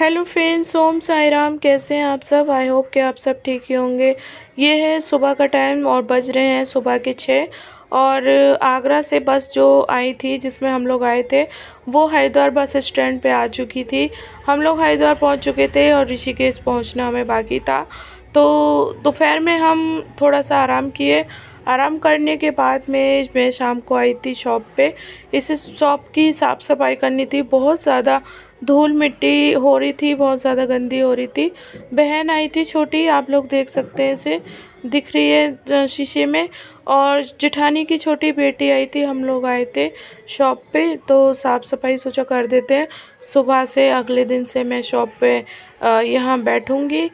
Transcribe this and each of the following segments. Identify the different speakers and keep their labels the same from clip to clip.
Speaker 1: Hello friends, ओम साई राम। कैसे हैं आप सब? आई होप कि आप सब ठीक ही होंगे। ये है सुबह का टाइम और बज रहे हैं सुबह के 6। और आगरा से बस जो आई थी जिसमें हम लोग आए थे वो हरिद्वार बस स्टैंड पे आ चुकी थी। हम लोग हरिद्वार पहुंच चुके थे और ऋषिकेश पहुंचना हमें बाकी था। तो दोपहर में हम थोड़ा सा आराम किए। आराम करने के बाद में मैं शाम को आई थी शॉप पे। इस शॉप की साफ़ सफाई करनी थी। बहुत ज़्यादा धूल मिट्टी हो रही थी, बहुत ज़्यादा गंदी हो रही थी। बहन आई थी छोटी, आप लोग देख सकते हैं, इसे दिख रही है शीशे में। और जेठानी की छोटी बेटी आई थी। हम लोग आए थे शॉप पे तो साफ़ सफाई सोचा कर देते हैं। सुबह से अगले दिन से मैं शॉप पे यहाँ बैठूँगी।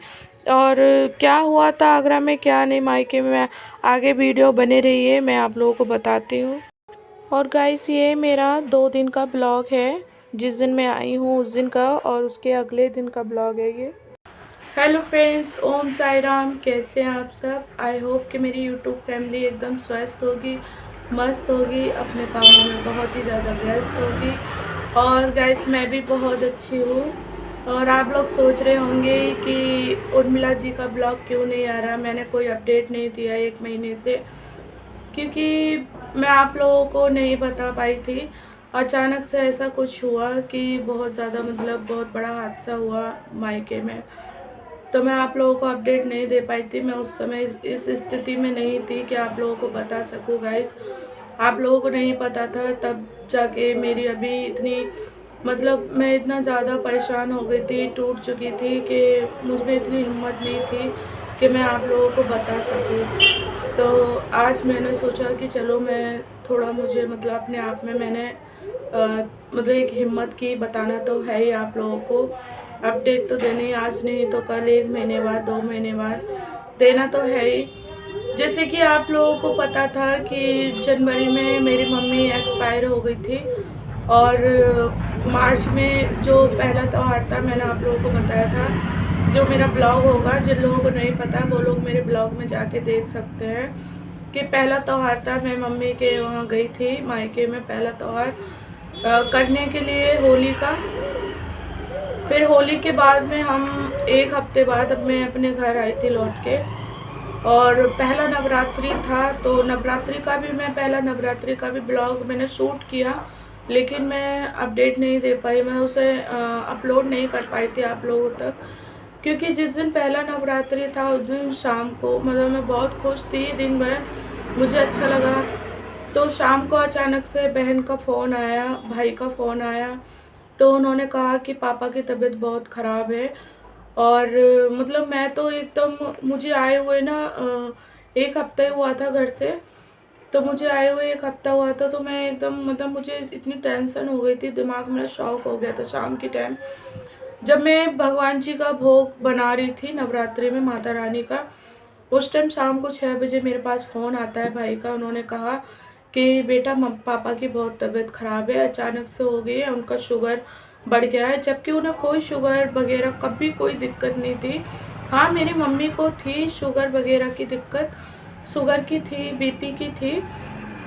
Speaker 1: और क्या हुआ था आगरा में क्या नहीं मायके में, आगे वीडियो बने रही है, मैं आप लोगों को बताती हूँ। और गाइस ये मेरा 2 दिन का ब्लॉग है, जिस दिन मैं आई हूँ उस दिन का और उसके अगले दिन का ब्लॉग है ये। हेलो फ्रेंड्स, ओम साई राम। कैसे हैं आप सब? आई होप कि मेरी यूट्यूब फैमिली एकदम स्वस्थ होगी, मस्त होगी, अपने कामों में बहुत ही ज़्यादा व्यस्त होगी। और गाइस मैं भी बहुत अच्छी हूँ। और आप लोग सोच रहे होंगे कि उर्मिला जी का ब्लॉग क्यों नहीं आ रहा। मैंने कोई अपडेट नहीं दिया 1 महीने से, क्योंकि मैं आप लोगों को नहीं बता पाई थी। अचानक से ऐसा कुछ हुआ कि बहुत ज़्यादा मतलब बहुत बड़ा हादसा हुआ मायके में, तो मैं आप लोगों को अपडेट नहीं दे पाई थी। मैं उस समय इस स्थिति में नहीं थी कि आप लोगों को बता सकूँ गाइस। आप लोगों को नहीं पता था तब जाके मेरी अभी इतनी मतलब मैं इतना ज़्यादा परेशान हो गई थी, टूट चुकी थी कि मुझ में इतनी हिम्मत नहीं थी कि मैं आप लोगों को बता सकूँ। तो आज मैंने सोचा कि चलो मैं थोड़ा मुझे मतलब अपने आप में मैंने मतलब एक हिम्मत की बताना तो है ही आप लोगों को। अपडेट तो देनी आज नहीं तो कल, 1 महीने बाद, 2 महीने बाद देना तो है ही। जैसे कि आप लोगों को पता था कि जनवरी में मेरी मम्मी एक्सपायर हो गई थी। और मार्च में जो पहला त्यौहार था मैंने आप लोगों को बताया था। जो मेरा ब्लॉग होगा, जिन लोगों को नहीं पता वो लोग मेरे ब्लॉग में जाके देख सकते हैं कि पहला त्यौहार था। मैं मम्मी के वहाँ गई थी मायके में पहला त्यौहार करने के लिए, होली का। फिर होली के बाद में हम 1 हफ्ते बाद अब मैं अपने घर आई थी लौट के। और पहला नवरात्रि था तो नवरात्रि का भी मैं पहला नवरात्रि का भी ब्लॉग मैंने शूट किया, लेकिन मैं अपडेट नहीं दे पाई। मैं उसे अपलोड नहीं कर पाई थी आप लोगों तक, क्योंकि जिस दिन पहला नवरात्रि था उस दिन शाम को मतलब मैं बहुत खुश थी, दिन भर मुझे अच्छा लगा। तो शाम को अचानक से बहन का फ़ोन आया, भाई का फ़ोन आया। तो उन्होंने कहा कि पापा की तबीयत बहुत ख़राब है। और मतलब मैं तो एकदम, मुझे आए हुए ना 1 हफ्ता ही हुआ था घर से। तो मुझे आए हुए 1 हफ्ता हुआ था तो मैं एकदम मतलब मुझे इतनी टेंशन हो गई थी, दिमाग मेरा शॉक हो गया था। शाम के टाइम जब मैं भगवान जी का भोग बना रही थी नवरात्रि में माता रानी का, उस टाइम शाम को 6 बजे मेरे पास फ़ोन आता है भाई का। उन्होंने कहा कि बेटा पापा की बहुत तबीयत ख़राब है, अचानक से हो गई है, उनका शुगर बढ़ गया है। जबकि उन्हें कोई शुगर वगैरह कभी कोई दिक्कत नहीं थी। हाँ, मेरी मम्मी को थी शुगर वगैरह की दिक्कत, शुगर की थी, बीपी की थी,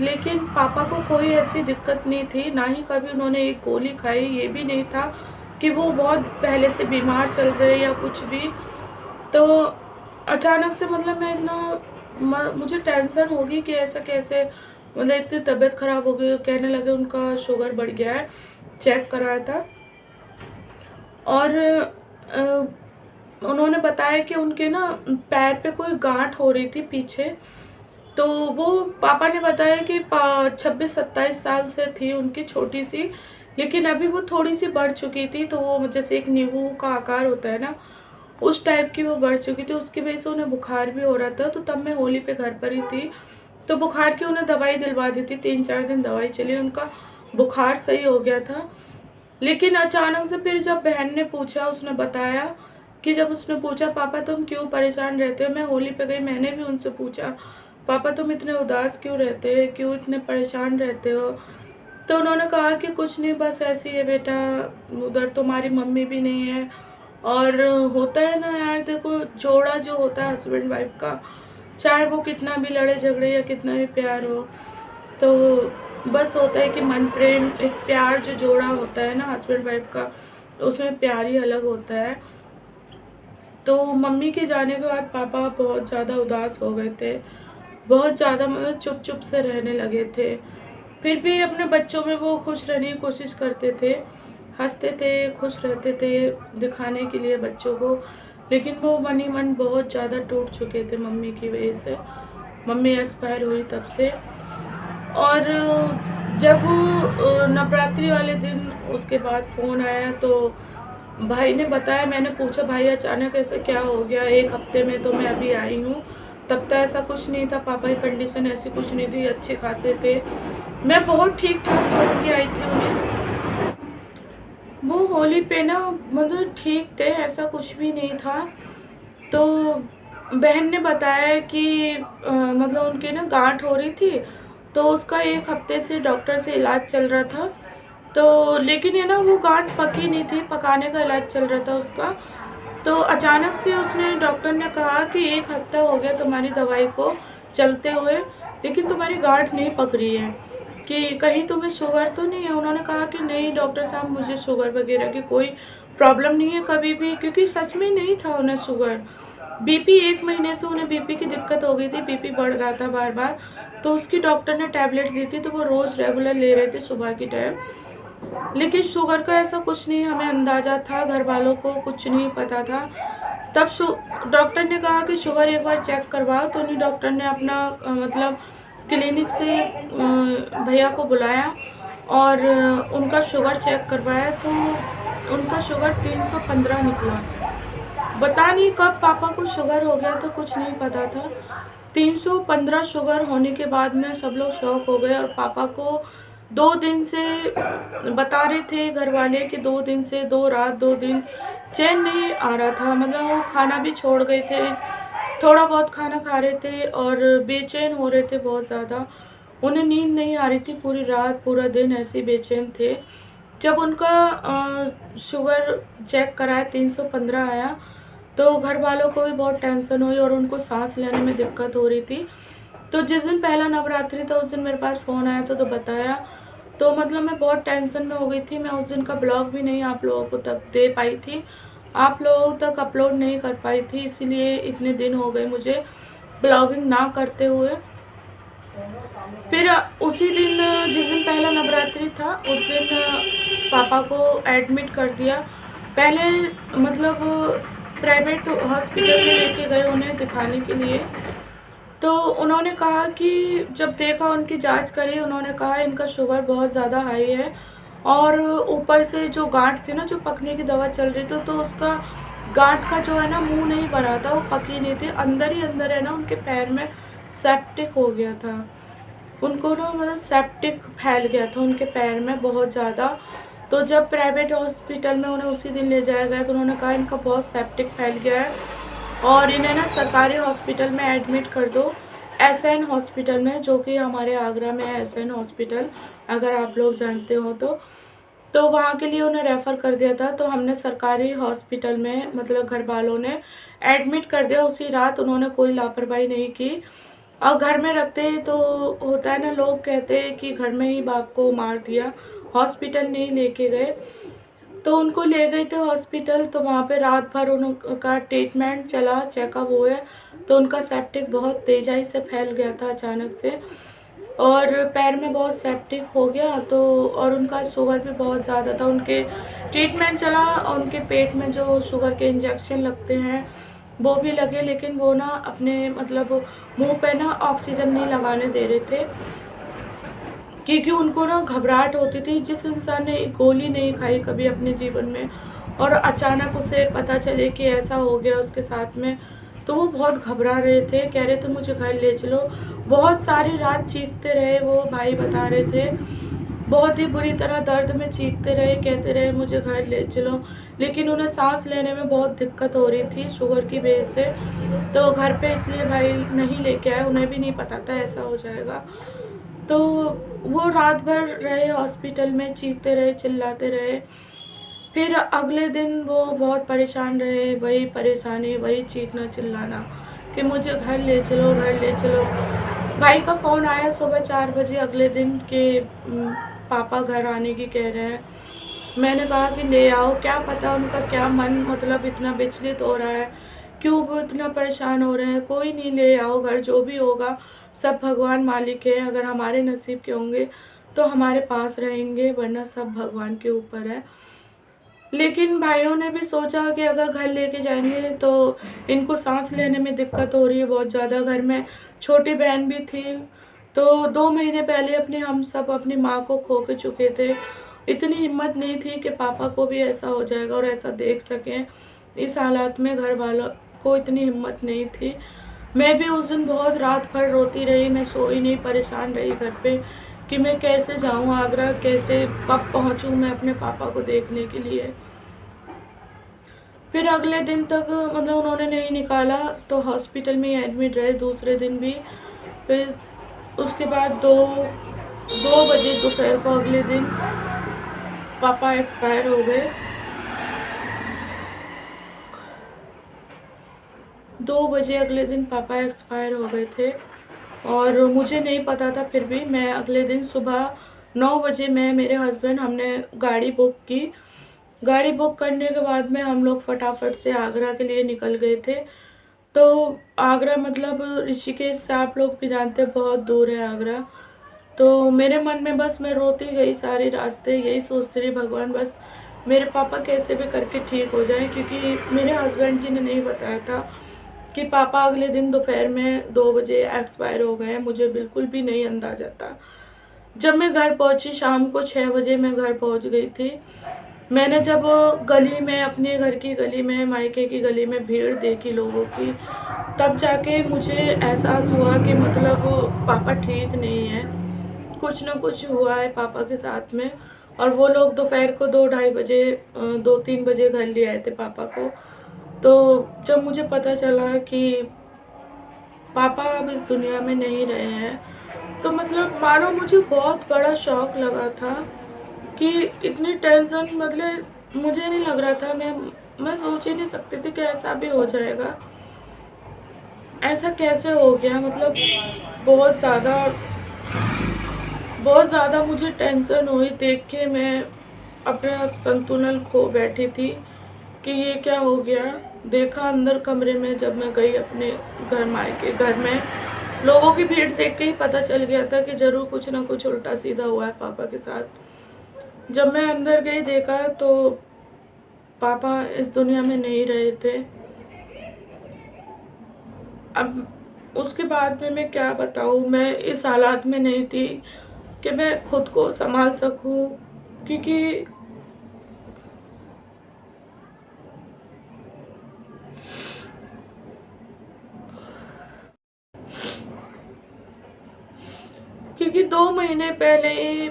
Speaker 1: लेकिन पापा को कोई ऐसी दिक्कत नहीं थी। ना ही कभी उन्होंने एक गोली खाई, ये भी नहीं था कि वो बहुत पहले से बीमार चल रहे या कुछ भी। तो अचानक से मतलब मैं इतना मुझे टेंशन होगी कि ऐसा कैसे, मतलब इतनी तबीयत ख़राब हो गई। कहने लगे उनका शुगर बढ़ गया है, चेक कराया था। और उन्होंने बताया कि उनके ना पैर पे कोई गांठ हो रही थी पीछे। तो वो पापा ने बताया कि 26-27 साल से थी उनकी, छोटी सी, लेकिन अभी वो थोड़ी सी बढ़ चुकी थी। तो वो जैसे एक नींबू का आकार होता है ना, उस टाइप की वो बढ़ चुकी थी। उसकी वजह से उन्हें बुखार भी हो रहा था। तो तब मैं होली पे घर पर ही थी, तो बुखार की उन्हें दवाई दिलवा दी थी। 3-4 दिन दवाई चली, उनका बुखार सही हो गया था। लेकिन अचानक से फिर जब बहन ने पूछा, उसने बताया कि जब उसने पूछा पापा तुम क्यों परेशान रहते हो, मैं होली पे गई, मैंने भी उनसे पूछा पापा तुम इतने उदास क्यों रहते हो, क्यों इतने परेशान रहते हो। तो उन्होंने कहा कि कुछ नहीं, बस ऐसी है बेटा, उधर तुम्हारी मम्मी भी नहीं है। और होता है ना यार, देखो जोड़ा जो होता है हस्बैंड वाइफ का, चाहे वो कितना भी लड़े झगड़े या कितना भी प्यार हो, तो बस होता है कि मन प्रेम, एक प्यार जो जोड़ा होता है ना हस्बैंड वाइफ का, उसमें प्यार ही अलग होता है। तो मम्मी के जाने के बाद पापा बहुत ज़्यादा उदास हो गए थे, बहुत ज़्यादा मतलब चुप चुप से रहने लगे थे। फिर भी अपने बच्चों में वो खुश रहने की कोशिश करते थे, हंसते थे, खुश रहते थे दिखाने के लिए बच्चों को। लेकिन वो मन ही मन बहुत ज़्यादा टूट चुके थे मम्मी की वजह से। मम्मी एक्सपायर हुई तब से। और जब नवरात्रि वाले दिन उसके बाद फ़ोन आया तो भाई ने बताया, मैंने पूछा भाई अचानक ऐसे क्या हो गया, 1 हफ्ते में तो मैं अभी आई हूँ, तब तक ऐसा कुछ नहीं था, पापा की कंडीशन ऐसी कुछ नहीं थी, अच्छे खासे थे, मैं बहुत ठीक ठाक छोड़ के आई थी उन्हें। वो होली पे ना मतलब ठीक थे, ऐसा कुछ भी नहीं था। तो बहन ने बताया कि मतलब उनके ना गांठ हो रही थी, तो उसका 1 हफ्ते से डॉक्टर से इलाज चल रहा था। तो लेकिन ये ना वो गांठ पकी नहीं थी, पकाने का इलाज चल रहा था उसका। तो अचानक से उसने डॉक्टर ने कहा कि 1 हफ्ता हो गया तुम्हारी दवाई को चलते हुए, लेकिन तुम्हारी गांठ नहीं पक रही है, कि कहीं तुम्हें शुगर तो नहीं है। उन्होंने कहा कि नहीं डॉक्टर साहब, मुझे शुगर वगैरह की कोई प्रॉब्लम नहीं है कभी भी, क्योंकि सच में नहीं था उन्हें शुगर। बीपी 1 महीने से उन्हें बीपी की दिक्कत हो गई थी, बीपी बढ़ रहा था बार बार। तो उसकी डॉक्टर ने टैबलेट दी थी, तो वो रोज़ रेगुलर ले रहे थे सुबह की टाइम। लेकिन शुगर का ऐसा कुछ नहीं हमें अंदाज़ा था, घर वालों को कुछ नहीं पता था। तब डॉक्टर ने कहा कि शुगर एक बार चेक करवाओ, तो उन्हीं डॉक्टर ने अपना मतलब क्लिनिक से भैया को बुलाया और उनका शुगर चेक करवाया, तो उनका शुगर 315 निकला। पता नहीं कब पापा को शुगर हो गया था, कुछ नहीं पता था। 315 शुगर होने के बाद में सब लोग शॉक हो गए, और पापा को 2 दिन से बता रहे थे घर वाले कि 2 दिन से 2 रात 2 दिन चैन नहीं आ रहा था। मतलब वो खाना भी छोड़ गए थे, थोड़ा बहुत खाना खा रहे थे और बेचैन हो रहे थे बहुत ज़्यादा। उन्हें नींद नहीं आ रही थी, पूरी रात पूरा दिन ऐसे बेचैन थे। जब उनका शुगर चेक कराया 315 आया, तो घर वालों को भी बहुत टेंशन हुई और उनको सांस लेने में दिक्कत हो रही थी। तो जिस दिन पहला नवरात्रि था उस दिन मेरे पास फ़ोन आया था, तो बताया। तो मतलब मैं बहुत टेंशन में हो गई थी। मैं उस दिन का ब्लॉग भी नहीं आप लोगों को तक दे पाई थी, आप लोगों तक अपलोड नहीं कर पाई थी, इसीलिए इतने दिन हो गए मुझे ब्लॉगिंग ना करते हुए। फिर उसी दिन जिस दिन पहला नवरात्रि था उस दिन पापा को एडमिट कर दिया। पहले मतलब प्राइवेट हॉस्पिटल में लेके गए उन्हें दिखाने के लिए। तो उन्होंने कहा कि जब देखा, उनकी जांच करी, उन्होंने कहा इनका शुगर बहुत ज़्यादा हाई है, और ऊपर से जो गांठ थी ना, जो पकने की दवा चल रही थी, तो उसका गांठ का जो है ना मुंह नहीं बना था, वो पकी नहीं थी, अंदर ही अंदर है ना उनके पैर में सेप्टिक हो गया था। उनको ना मतलब सेप्टिक फैल गया था उनके पैर में बहुत ज़्यादा। तो जब प्राइवेट हॉस्पिटल में उन्हें उसी दिन ले जाया गया, तो उन्होंने कहा इनका बहुत सेप्टिक फैल गया है और इन्हें ना सरकारी हॉस्पिटल में एडमिट कर दो, एसएन हॉस्पिटल में, जो कि हमारे आगरा में है एसएन हॉस्पिटल, अगर आप लोग जानते हो तो वहाँ के लिए उन्हें रेफ़र कर दिया था। तो हमने सरकारी हॉस्पिटल में मतलब घर वालों ने एडमिट कर दिया उसी रात। उन्होंने कोई लापरवाही नहीं की, और घर में रखते तो होता है ना, लोग कहते हैं कि घर में ही बाप को मार दिया, हॉस्पिटल नहीं लेके गए। तो उनको ले गए थे हॉस्पिटल, तो वहाँ पे रात भर उनका ट्रीटमेंट चला, चेकअप हुए। तो उनका सेप्टिक बहुत तेज़ी से फैल गया था अचानक से, और पैर में बहुत सेप्टिक हो गया। तो और उनका शुगर भी बहुत ज़्यादा था। उनके ट्रीटमेंट चला और उनके पेट में जो शुगर के इंजेक्शन लगते हैं वो भी लगे, लेकिन वो ना अपने मतलब मुंह पे ना ऑक्सीजन नहीं लगाने दे रहे थे, क्योंकि उनको ना घबराहट होती थी। जिस इंसान ने एक गोली नहीं खाई कभी अपने जीवन में, और अचानक उसे पता चले कि ऐसा हो गया उसके साथ में, तो वो बहुत घबरा रहे थे, कह रहे थे मुझे घर ले चलो। बहुत सारी रात चीखते रहे, वो भाई बता रहे थे, बहुत ही बुरी तरह दर्द में चीखते रहे, कहते रहे मुझे घर ले चलो। लेकिन उन्हें सांस लेने में बहुत दिक्कत हो रही थी शुगर की वजह से, तो घर पे इसलिए भाई नहीं लेके आए, उन्हें भी नहीं पता था ऐसा हो जाएगा। तो वो रात भर रहे हॉस्पिटल में, चीखते रहे, चिल्लाते रहे। फिर अगले दिन वो बहुत परेशान रहे, वही परेशानी, वही चीखना चिल्लाना कि मुझे घर ले चलो, घर ले चलो। भाई का फ़ोन आया सुबह 4 बजे अगले दिन के पापा घर आने की कह रहे हैं। मैंने कहा कि ले आओ, क्या पता उनका क्या मन मतलब इतना विचलित हो रहा है, क्यों वो इतना परेशान हो रहे हैं। कोई नहीं, ले आओ घर, जो भी होगा सब भगवान मालिक है। अगर हमारे नसीब के होंगे तो हमारे पास रहेंगे, वरना सब भगवान के ऊपर है। लेकिन भाइयों ने भी सोचा कि अगर घर लेके जाएंगे तो इनको सांस लेने में दिक्कत हो रही है बहुत ज़्यादा। घर में छोटी बहन भी थी, तो 2 महीने पहले हम सब अपनी माँ को खो के चुके थे। इतनी हिम्मत नहीं थी कि पापा को भी ऐसा हो जाएगा और ऐसा देख सकें। इस हालात में घर वालों को इतनी हिम्मत नहीं थी। मैं भी उस दिन बहुत रात भर रोती रही, मैं सोई नहीं, परेशान रही घर पे कि मैं कैसे जाऊं आगरा, कैसे कब पहुंचूं मैं अपने पापा को देखने के लिए। फिर अगले दिन तक मतलब उन्होंने नहीं निकाला, तो हॉस्पिटल में ही एडमिट रहे दूसरे दिन भी। फिर उसके बाद 2 बजे दोपहर को अगले दिन पापा एक्सपायर हो गए। 2 बजे अगले दिन पापा एक्सपायर हो गए थे और मुझे नहीं पता था। फिर भी मैं अगले दिन सुबह 9 बजे मैं मेरे हस्बैंड हमने गाड़ी बुक की। गाड़ी बुक करने के बाद में हम लोग फटाफट से आगरा के लिए निकल गए थे। तो आगरा मतलब ऋषिकेश से आप लोग भी जानते हैं बहुत दूर है आगरा। तो मेरे मन में बस मैं रोती गई सारे रास्ते, यही सोचती रही भगवान बस मेरे पापा कैसे भी करके ठीक हो जाए, क्योंकि मेरे हस्बैंड जी ने नहीं बताया था कि पापा अगले दिन दोपहर में 2 बजे एक्सपायर हो गए। मुझे बिल्कुल भी नहीं अंदाजा था। जब मैं घर पहुंची शाम को 6 बजे मैं घर पहुंच गई थी। मैंने जब गली में अपने घर की गली में मायके की गली में भीड़ देखी लोगों की, तब जाके मुझे एहसास हुआ कि मतलब पापा ठीक नहीं है, कुछ ना कुछ हुआ है पापा के साथ में। और वो लोग दोपहर को 2-2:30 बजे 2-3 बजे घर ले आए थे पापा को। तो जब मुझे पता चला कि पापा अब इस दुनिया में नहीं रहे हैं, तो मतलब मानो मुझे बहुत बड़ा शॉक लगा था कि इतनी टेंशन, मतलब मुझे नहीं लग रहा था, मैं सोच ही नहीं सकती थी कि ऐसा भी हो जाएगा। ऐसा कैसे हो गया, मतलब बहुत ज़्यादा मुझे टेंशन हुई देख के। मैं अपना संतुलन खो बैठी थी कि ये क्या हो गया। देखा अंदर कमरे में, जब मैं गई अपने घर मायके घर में, लोगों की भीड़ देख के ही पता चल गया था कि ज़रूर कुछ ना कुछ उल्टा सीधा हुआ है पापा के साथ। जब मैं अंदर गई देखा तो पापा इस दुनिया में नहीं रहे थे। अब उसके बाद में मैं क्या बताऊँ, मैं इस हालात में नहीं थी कि मैं खुद को संभाल सकूँ, क्योंकि क्योंकि 2 महीने पहले ही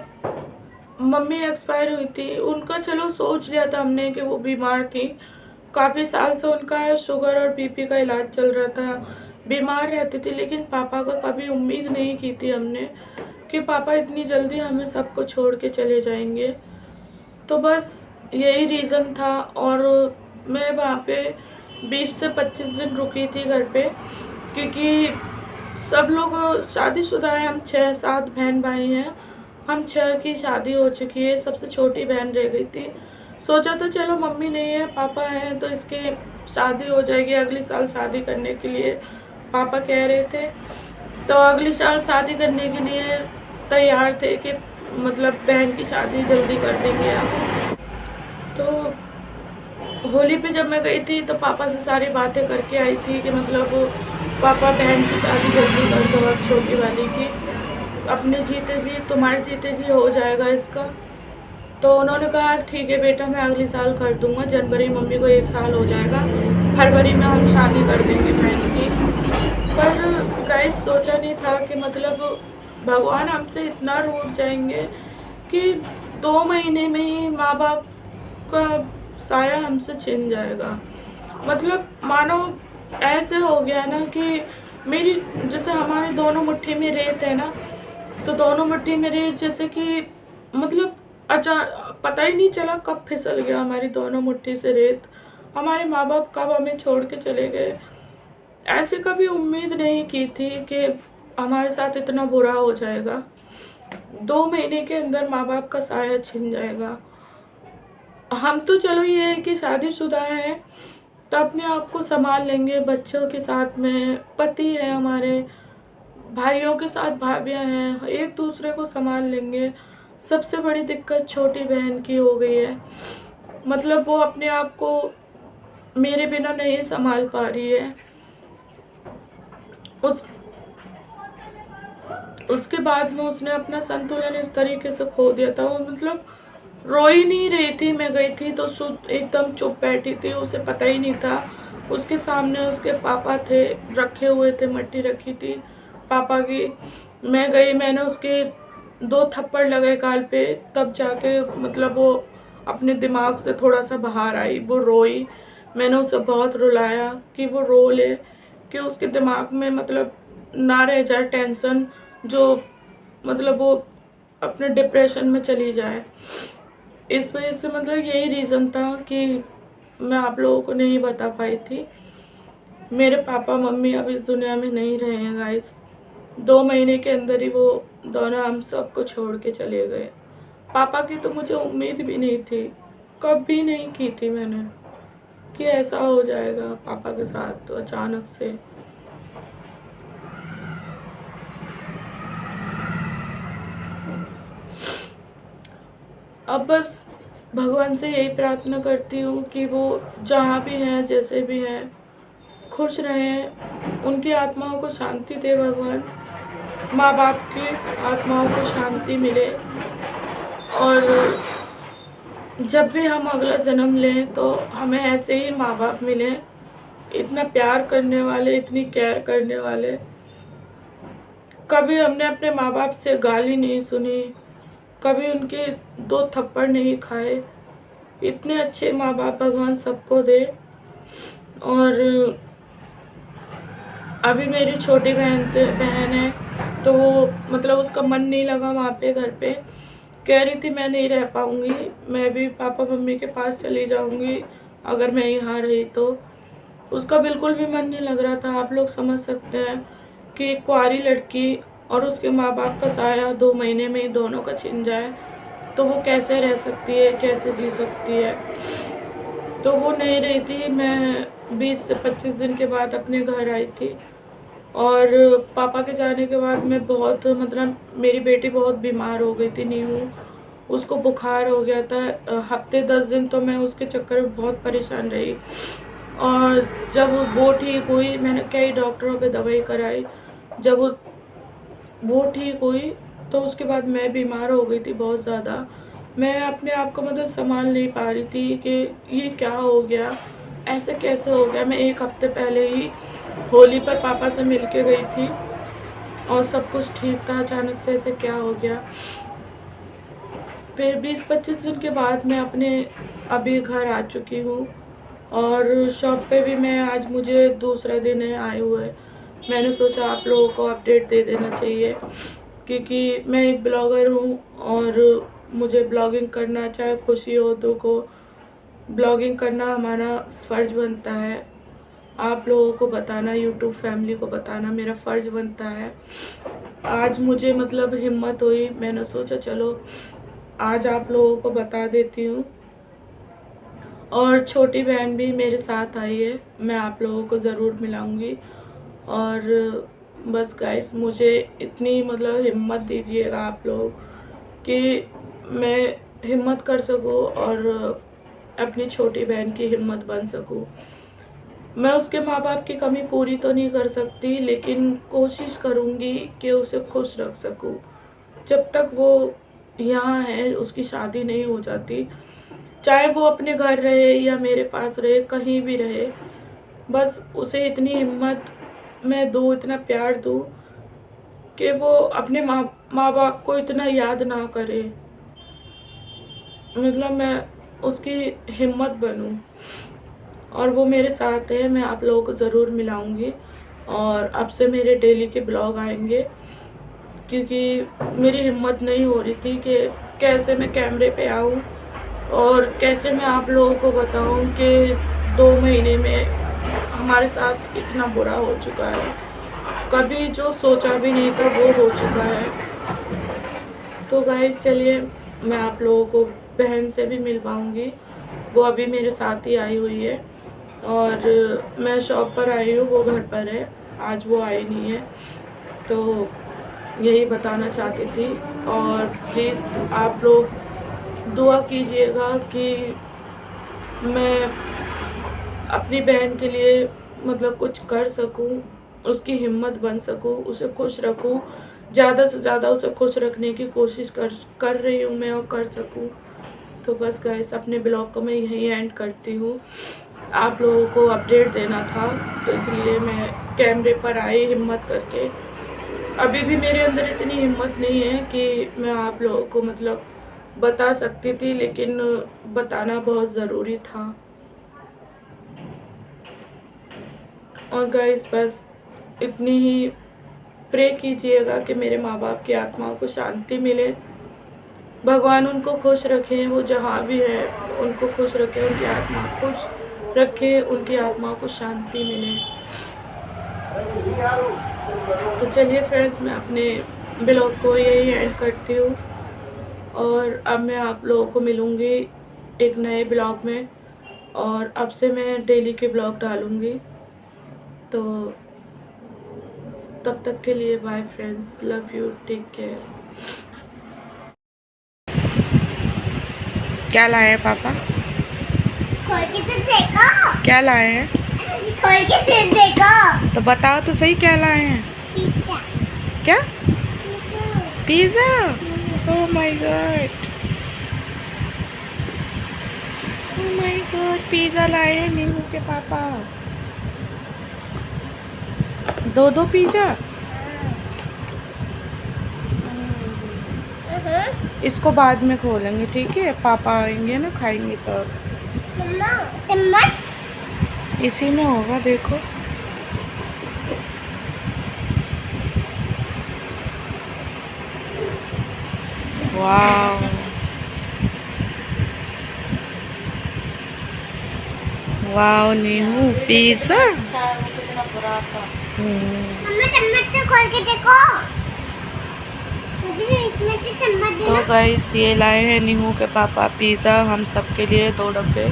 Speaker 1: मम्मी एक्सपायर हुई थी। उनका चलो सोच लिया था हमने कि वो बीमार थी, काफ़ी साल से उनका शुगर और बीपी का इलाज चल रहा था, बीमार रहती थी। लेकिन पापा का कभी उम्मीद नहीं की थी हमने कि पापा इतनी जल्दी हमें सबको छोड़ के चले जाएंगे। तो बस यही रीज़न था। और मैं वहाँ पे 20 से 25 दिन रुकी थी घर पे, क्योंकि सब लोग शादीशुदा हैं। हम 6-7 बहन भाई हैं, हम 6 की शादी हो चुकी है, सबसे छोटी बहन रह गई थी। सोचा था चलो मम्मी नहीं है पापा हैं तो इसके शादी हो जाएगी, अगली साल शादी करने के लिए पापा कह रहे थे। तो अगली साल शादी करने के लिए तैयार थे कि मतलब बहन की शादी जल्दी कर देंगे आप। तो होली पे जब मैं गई थी तो पापा से सारी बातें करके आई थी कि मतलब पापा बहन की शादी जल्दी कर दो अब छोटी वाली की, अपने जीते जी तुम्हारे जीते जी हो जाएगा इसका। तो उन्होंने कहा ठीक है बेटा, मैं अगले साल कर दूंगा, जनवरी मम्मी को 1 साल हो जाएगा, फरवरी में हम शादी कर देंगे बहन की। पर गाइस सोचा नहीं था कि मतलब भगवान हमसे इतना रूठ जाएंगे कि 2 महीने में ही माँ बाप का साया हमसे छिन जाएगा। मतलब मानो ऐसे हो गया ना कि मेरी, जैसे हमारी दोनों मुट्ठी में रेत है ना, तो दोनों मुट्ठी में रेत जैसे कि मतलब पता ही नहीं चला कब फिसल गया हमारी दोनों मुट्ठी से रेत। हमारे माँ बाप कब हमें छोड़ के चले गए, ऐसे कभी उम्मीद नहीं की थी कि हमारे साथ इतना बुरा हो जाएगा। 2 महीने के अंदर माँ बाप का साया छिन जाएगा। हम तो चलो ये है कि शादीशुदा हैं तो अपने आप को संभाल लेंगे, बच्चों के साथ में पति है हमारे, भाइयों के साथ भाभियां हैं, एक दूसरे को संभाल लेंगे। सबसे बड़ी दिक्कत छोटी बहन की हो गई है, मतलब वो अपने आप को मेरे बिना नहीं संभाल पा रही है। उसके बाद में उसने अपना संतुलन इस तरीके से खो दिया था, वो मतलब रो ही नहीं रही थी। मैं गई थी तो शुद्ध एकदम चुप बैठी थी, उसे पता ही नहीं था। उसके सामने उसके पापा थे, रखे हुए थे, मट्टी रखी थी पापा की। मैं गई, मैंने उसके 2 थप्पड़ लगाए गाल पे, तब जाके मतलब वो अपने दिमाग से थोड़ा सा बाहर आई, वो रोई। मैंने उसे बहुत रुलाया कि वो रो ले, कि उसके दिमाग में मतलब ना रह जाए टेंशन, जो मतलब वो अपने डिप्रेशन में चली जाए। इस वजह से मतलब यही रीज़न था कि मैं आप लोगों को नहीं बता पाई थी। मेरे पापा मम्मी अब इस दुनिया में नहीं रहे हैं गाइस। 2 महीने के अंदर ही वो दोनों हम सबको छोड़ के चले गए। पापा की तो मुझे उम्मीद भी नहीं थी, कभी नहीं की थी मैंने कि ऐसा हो जाएगा पापा के साथ तो अचानक से। अब बस भगवान से यही प्रार्थना करती हूँ कि वो जहाँ भी हैं, जैसे भी हैं, खुश रहें, उनकी आत्माओं को शांति दे भगवान, माँ बाप की आत्माओं को शांति मिले। और जब भी हम अगला जन्म लें तो हमें ऐसे ही माँ बाप मिले, इतना प्यार करने वाले, इतनी केयर करने वाले। कभी हमने अपने माँ बाप से गाली नहीं सुनी, कभी उनके 2 थप्पड़ नहीं खाए। इतने अच्छे माँ बाप भगवान सबको दे। और अभी मेरी छोटी बहन है तो वो मतलब उसका मन नहीं लगा वहाँ पे, घर पे कह रही थी मैं नहीं रह पाऊँगी, मैं भी पापा मम्मी के पास चली जाऊँगी अगर मैं यहाँ रही तो। उसका बिल्कुल भी मन नहीं लग रहा था। आप लोग समझ सकते हैं कि एक कुंवारी लड़की और उसके माँ बाप का साया 2 महीने में ही दोनों का छिन जाए तो वो कैसे रह सकती है, कैसे जी सकती है। तो वो नहीं रही थी। मैं 20 से 25 दिन के बाद अपने घर आई थी और पापा के जाने के बाद मैं बहुत मतलब मेरी बेटी बहुत बीमार हो गई थी, नीहू, उसको बुखार हो गया था। हफ्ते 10 दिन तो मैं उसके चक्कर में बहुत परेशान रही। और जब वो ठीक हुई, मैंने कई डॉक्टरों पे दवाई कराई, जब वो ठीक हुई तो उसके बाद मैं बीमार हो गई थी बहुत ज़्यादा। मैं अपने आप को मतलब संभाल नहीं पा रही थी कि ये क्या हो गया, ऐसे कैसे हो गया। मैं 1 हफ्ते पहले ही होली पर पापा से मिल के गई थी और सब कुछ ठीक था, अचानक से ऐसे क्या हो गया। फिर 20-25 दिन के बाद मैं अपने अभी घर आ चुकी हूँ और शॉप पे भी मैं आज मुझे दूसरा दिन है आए हुए। मैंने सोचा आप लोगों को अपडेट दे देना चाहिए क्योंकि मैं एक ब्लॉगर हूँ और मुझे ब्लॉगिंग करना, चाहे खुशी हो दुख हो, ब्लॉगिंग करना हमारा फ़र्ज़ बनता है। आप लोगों को बताना, यूट्यूब फैमिली को बताना मेरा फ़र्ज़ बनता है। आज मुझे मतलब हिम्मत हुई, मैंने सोचा चलो आज आप लोगों को बता देती हूँ। और छोटी बहन भी मेरे साथ आई है, मैं आप लोगों को ज़रूर मिलाऊंगी। और बस गाइस मुझे इतनी मतलब हिम्मत दीजिएगा आप लोग कि मैं हिम्मत कर सकूं और अपनी छोटी बहन की हिम्मत बन सकूं। मैं उसके माँ बाप की कमी पूरी तो नहीं कर सकती, लेकिन कोशिश करूँगी कि उसे खुश रख सकूँ। जब तक वो यहाँ है, उसकी शादी नहीं हो जाती, चाहे वो अपने घर रहे या मेरे पास रहे, कहीं भी रहे, बस उसे इतनी हिम्मत मैं दूँ, इतना प्यार दूँ कि वो अपने माँ बाप को इतना याद ना करे। मतलब मैं उसकी हिम्मत बनूँ और वो मेरे साथ है। मैं आप लोगों को ज़रूर मिलाऊंगी और अब से मेरे डेली के ब्लॉग आएंगे क्योंकि मेरी हिम्मत नहीं हो रही थी कि कैसे मैं कैमरे पे आऊँ और कैसे मैं आप लोगों को बताऊँ कि 2 महीने में हमारे साथ इतना बुरा हो चुका है। कभी जो सोचा भी नहीं था वो हो चुका है। तो गाइस चलिए मैं आप लोगों को बहन से भी मिल पाऊँगी वो अभी मेरे साथ ही आई हुई है और मैं शॉप पर आई हूँ, वो घर पर है, आज वो आई नहीं है। तो यही बताना चाहती थी। और प्लीज़ आप लोग दुआ कीजिएगा कि मैं अपनी बहन के लिए मतलब कुछ कर सकूं, उसकी हिम्मत बन सकूं, उसे खुश रखूं, ज़्यादा से ज़्यादा उसे खुश रखने की कोशिश कर रही हूं मैं और कर सकूं। तो बस गाइस, अपने ब्लॉग को मैं यहीं एंड करती हूँ। आप लोगों को अपडेट देना था तो इसलिए मैं कैमरे पर आई हिम्मत करके। अभी भी मेरे अंदर इतनी हिम्मत नहीं है कि मैं आप लोगों को मतलब बता सकती थी, लेकिन बताना बहुत ज़रूरी था। और गाइस बस इतनी ही प्रे कीजिएगा कि मेरे माँ बाप की आत्मा को शांति मिले, भगवान उनको खुश रखे, वो जहाँ भी है उनको खुश रखे, उनकी आत्मा खुश रखे, उनकी आत्मा को शांति मिले। तो चलिए फ्रेंड्स, मैं अपने ब्लॉग को यही एंड करती हूँ और अब मैं आप लोगों को मिलूँगी एक नए ब्लॉग में, और अब से मैं डेली के ब्लॉग डालूँगी। तो तब तक के लिए bye friends, love you, take care. क्या लाए हैं पापा?
Speaker 2: खोल के तो देखो।
Speaker 1: क्या लाए हैं?
Speaker 2: खोल के तो देखो।
Speaker 1: तो बताओ तो सही, क्या लाए हैं?
Speaker 2: पिज़्ज़ा।
Speaker 1: क्या? Pizza? Oh my God, oh my God, pizza लाए हैं नीमू के पापा। दो पिज़्ज़ा। इसको बाद में खोलेंगे, ठीक है? पापा आएंगे ना, खाएंगे तब।
Speaker 2: मम्मा
Speaker 1: इसी में होगा, देखो। वाव, वाव नीमू, पिज़्ज़ा।
Speaker 2: मम्मा चम्मच से खोल के देखो। मुझे इसमें से चम्मच देना।
Speaker 1: तो गाइस, ये लाए हैं नीमू के पापा पिज़्ज़ा हम सब के लिए 2 डब्बे।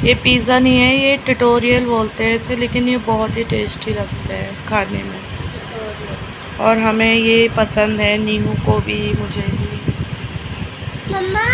Speaker 1: ये पिज़्ज़ा नहीं है, ये ट्यूटोरियल बोलते हैं इसे, लेकिन ये बहुत ही टेस्टी लगता है खाने में, और हमें ये पसंद है, नीमू को भी, मुझे भी।
Speaker 2: मम्मा